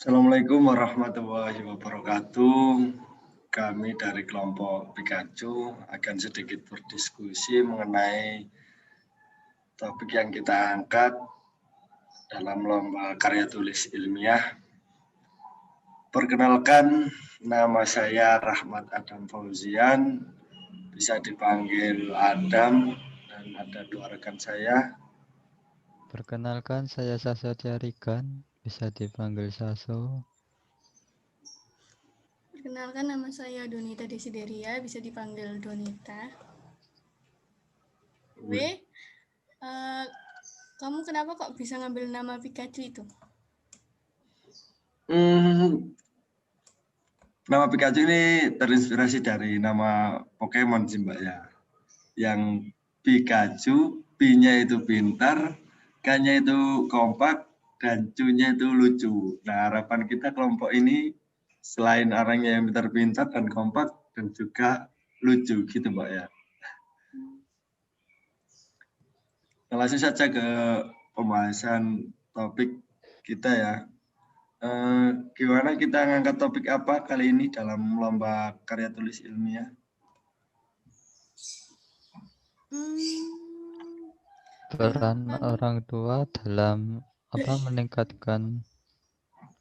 Assalamualaikum warahmatullahi wabarakatuh. Kami dari kelompok Pikachu akan sedikit berdiskusi mengenai topik yang kita angkat dalam lomba karya tulis ilmiah. Perkenalkan, nama saya Rahmat Adam Fauzian, bisa dipanggil Adam, dan ada dua rekan saya. Perkenalkan, saya Saso Tiarigan, bisa dipanggil Saso. Perkenalkan, nama saya Donita Desideria, bisa dipanggil Donita. Kamu kenapa kok bisa ngambil nama Pikachu itu? Nama Pikachu ini terinspirasi dari nama Pokemon sih Mbak ya. Yang Pikachu, P-nya itu pintar, K-nya itu kompak, dan C-nya itu lucu. Nah, harapan kita kelompok ini selain orangnya yang pintar-pintar dan kompak, dan juga lucu gitu Mbak ya. Nah, langsung saja ke pembahasan topik kita ya. Gimana kita ngangkat topik apa kali ini dalam lomba karya tulis ilmiah? Peran orang tua dalam meningkatkan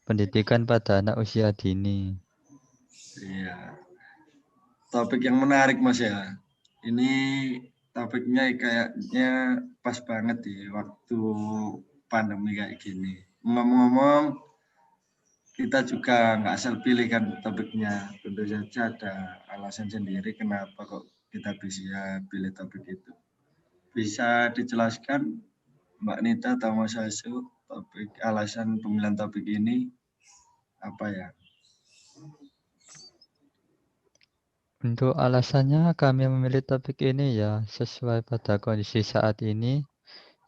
pendidikan pada anak usia dini. Iya. Topik yang menarik Mas ya. Ini topiknya kayaknya pas banget di waktu pandemi kayak gini. Ngomong-ngomong, kita juga nggak asal pilih kan topiknya. Tentu saja ada alasan sendiri kenapa kok kita bisa pilih topik itu. Bisa dijelaskan Mbak Nita atau Mas Asu, topik alasan pemilihan topik ini apa ya? Untuk alasannya kami memilih topik ini ya sesuai pada kondisi saat ini,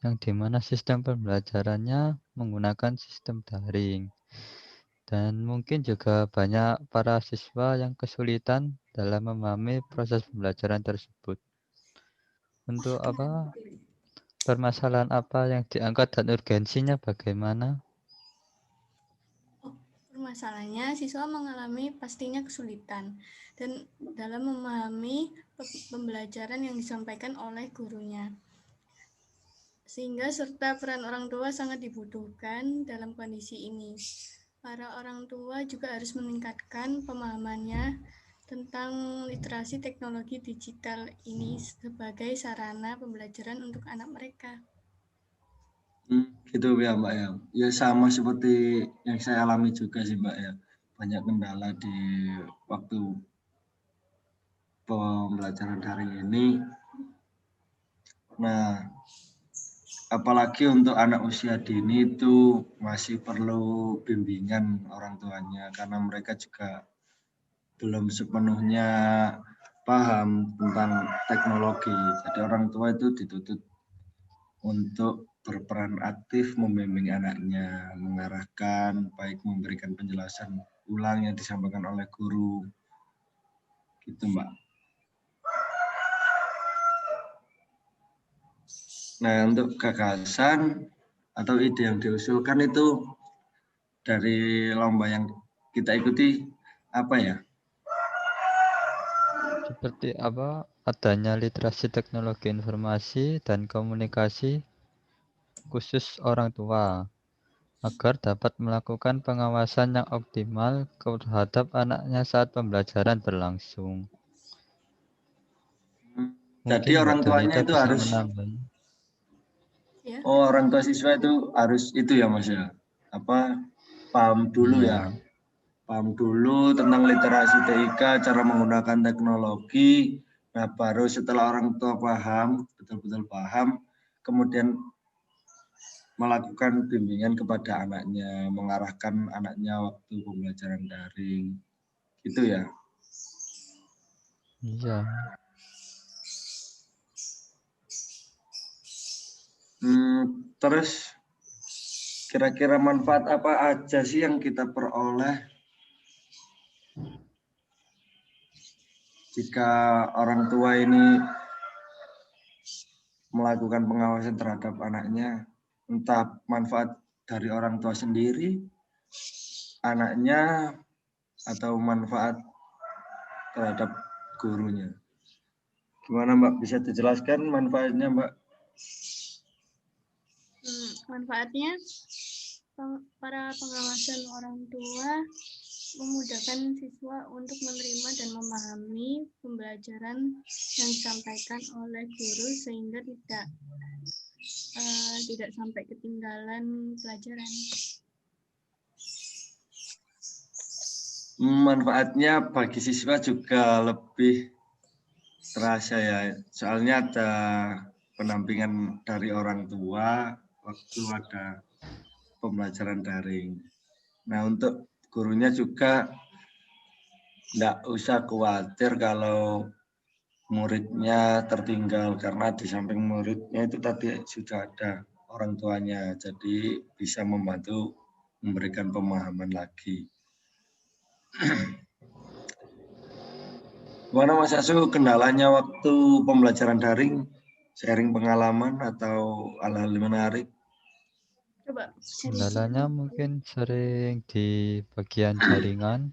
yang dimana sistem pembelajarannya menggunakan sistem daring. Dan mungkin juga banyak para siswa yang kesulitan dalam memahami proses pembelajaran tersebut. Untuk permasalahan apa yang diangkat dan urgensinya bagaimana? Masalahnya, siswa mengalami pastinya kesulitan dan dalam memahami pembelajaran yang disampaikan oleh gurunya. Sehingga serta peran orang tua sangat dibutuhkan dalam kondisi ini. Para orang tua juga harus meningkatkan pemahamannya tentang literasi teknologi digital ini sebagai sarana pembelajaran untuk anak mereka. Gitu ya Mbak ya. Ya sama seperti yang saya alami juga sih Mbak ya. Banyak kendala di waktu pembelajaran daring ini. Nah, apalagi untuk anak usia dini itu masih perlu bimbingan orang tuanya karena mereka juga belum sepenuhnya paham tentang teknologi. Jadi orang tua itu dituntut untuk berperan aktif membimbing anaknya, mengarahkan, baik memberikan penjelasan ulang yang disampaikan oleh guru. Gitu, Mbak. Nah, untuk gagasan atau ide yang diusulkan itu dari lomba yang kita ikuti apa ya? Seperti adanya literasi teknologi informasi dan komunikasi khusus orang tua agar dapat melakukan pengawasan yang optimal terhadap anaknya saat pembelajaran berlangsung. Jadi Mungkin Mbak orang tuanya Donita itu bisa harus menambah. orang tua siswa itu harus itu ya Mas ya. Paham dulu ya. Iya. Paham dulu tentang literasi TIK, cara menggunakan teknologi. Nah, baru setelah orang tua paham, betul-betul paham, kemudian melakukan bimbingan kepada anaknya, mengarahkan anaknya waktu pembelajaran daring. Gitu ya. Iya. Terus kira-kira manfaat apa aja sih yang kita peroleh jika orang tua ini melakukan pengawasan terhadap anaknya, entah manfaat dari orang tua sendiri anaknya atau manfaat terhadap gurunya. Gimana Mbak, bisa dijelaskan manfaatnya Mbak? Manfaatnya para pengawasan orang tua memudahkan siswa untuk menerima dan memahami pembelajaran yang disampaikan oleh guru sehingga tidak sampai ketinggalan pelajaran. Manfaatnya bagi siswa juga lebih terasa ya, soalnya ada pendampingan dari orang tua waktu ada pembelajaran daring. Nah, untuk gurunya juga tidak usah khawatir kalau muridnya tertinggal, karena di samping muridnya itu tadi sudah ada orang tuanya, jadi bisa membantu memberikan pemahaman lagi. Gimana Mas Asu kendalanya waktu pembelajaran daring, sharing pengalaman atau hal-hal menarik? Coba Kendalanya mungkin sering di bagian jaringan.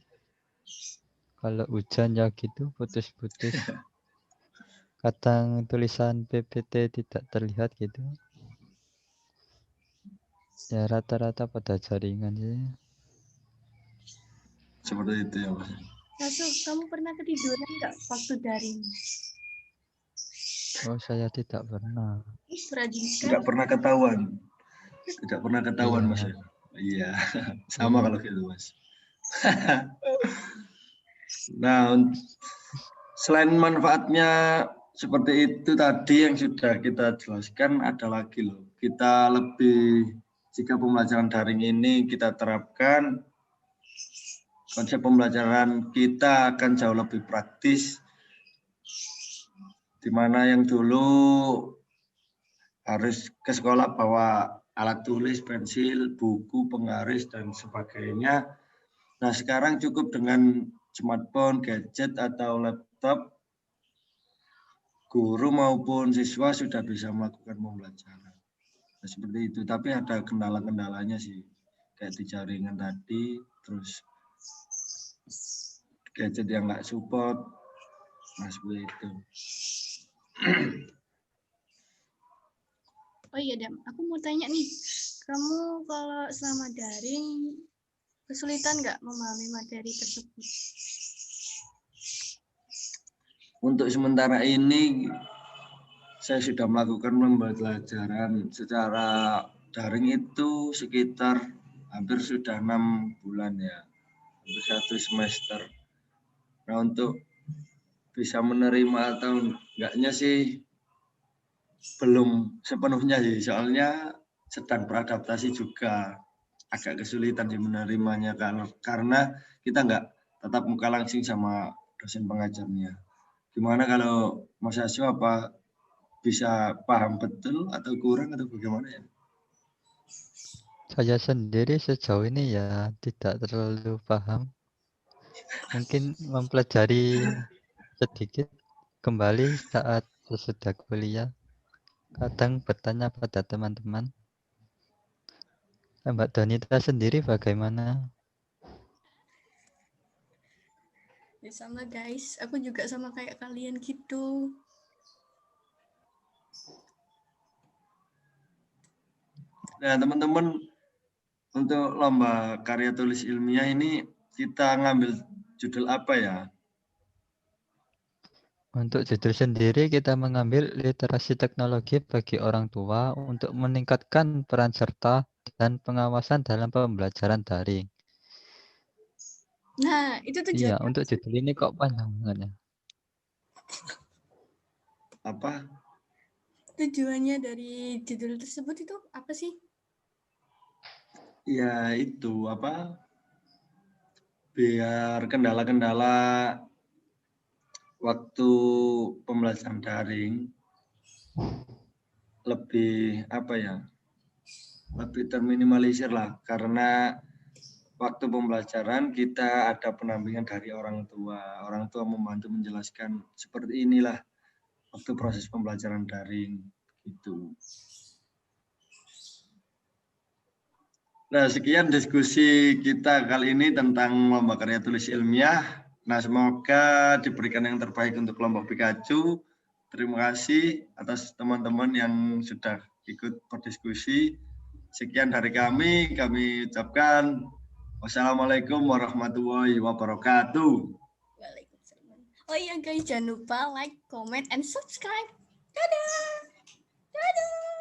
Kalau hujan ya gitu putus-putus. Kadang tulisan PPT tidak terlihat gitu. Ya rata-rata pada jaringan sih. Seperti itu ya Mas. Asu, kamu pernah ketiduran nggak waktu daring? Oh, saya tidak pernah. Rajin Tidak sekali. pernah ketahuan. Tidak pernah ketahuan Iya. Mas ya? Iya, sama Iya. kalau gitu Mas. Nah, selain manfaatnya seperti itu tadi yang sudah kita jelaskan, ada lagi loh. Kita lebih, jika pembelajaran daring ini kita terapkan, konsep pembelajaran kita akan jauh lebih praktis, di mana yang dulu harus ke sekolah bawa alat tulis, pensil, buku, penggaris, dan sebagainya. Nah, sekarang cukup dengan smartphone, gadget, atau laptop, guru maupun siswa sudah bisa melakukan pembelajaran. Nah, seperti itu, tapi ada kendala-kendalanya sih. Kayak di jaringan tadi, terus gadget yang nggak support. Nah, seperti itu. Oh iya, Dam. Aku mau tanya nih. Kamu kalau selama daring kesulitan nggak memahami materi tersebut? Untuk sementara ini, saya sudah melakukan pembelajaran secara daring itu sekitar hampir sudah 6 bulan ya, hampir 1 semester. Nah, untuk bisa menerima atau enggaknya sih belum sepenuhnya sih, soalnya sedang beradaptasi juga, agak kesulitan sih menerimanya karena kita enggak tatap muka langsung sama dosen pengajarnya. Gimana kalau Mas Asu, apa bisa paham betul atau kurang atau bagaimana ya? Saya sendiri sejauh ini ya tidak terlalu paham. Mungkin mempelajari sedikit kembali saat sesudah kuliah. Kadang bertanya pada teman-teman. Mbak Donita sendiri bagaimana? Ya sama guys, aku juga sama kayak kalian gitu. Nah, teman-teman, untuk lomba karya tulis ilmiah ini kita ngambil judul apa ya? Untuk judul sendiri kita mengambil literasi teknologi bagi orang tua untuk meningkatkan peran serta dan pengawasan dalam pembelajaran daring. Nah, itu Iya, tujuannya untuk judul ini kok panjang banget ya? Apa? tujuannya dari judul tersebut itu apa sih? Ya itu apa? Biar kendala-kendala waktu pembelajaran daring lebih apa ya? Lebih terminimalisir lah, karena waktu pembelajaran kita ada pendampingan dari orang tua. Orang tua membantu menjelaskan seperti inilah waktu proses pembelajaran daring gitu. Nah, sekian diskusi kita kali ini tentang lomba karya tulis ilmiah. Nah, semoga diberikan yang terbaik untuk kelompok Pikachu. Terima kasih atas teman-teman yang sudah ikut berdiskusi. Sekian dari kami ucapkan wassalamualaikum warahmatullahi wabarakatuh. Waalaikumsalam. Oh iya guys, jangan lupa like, comment, and subscribe. Dadah! Dadah!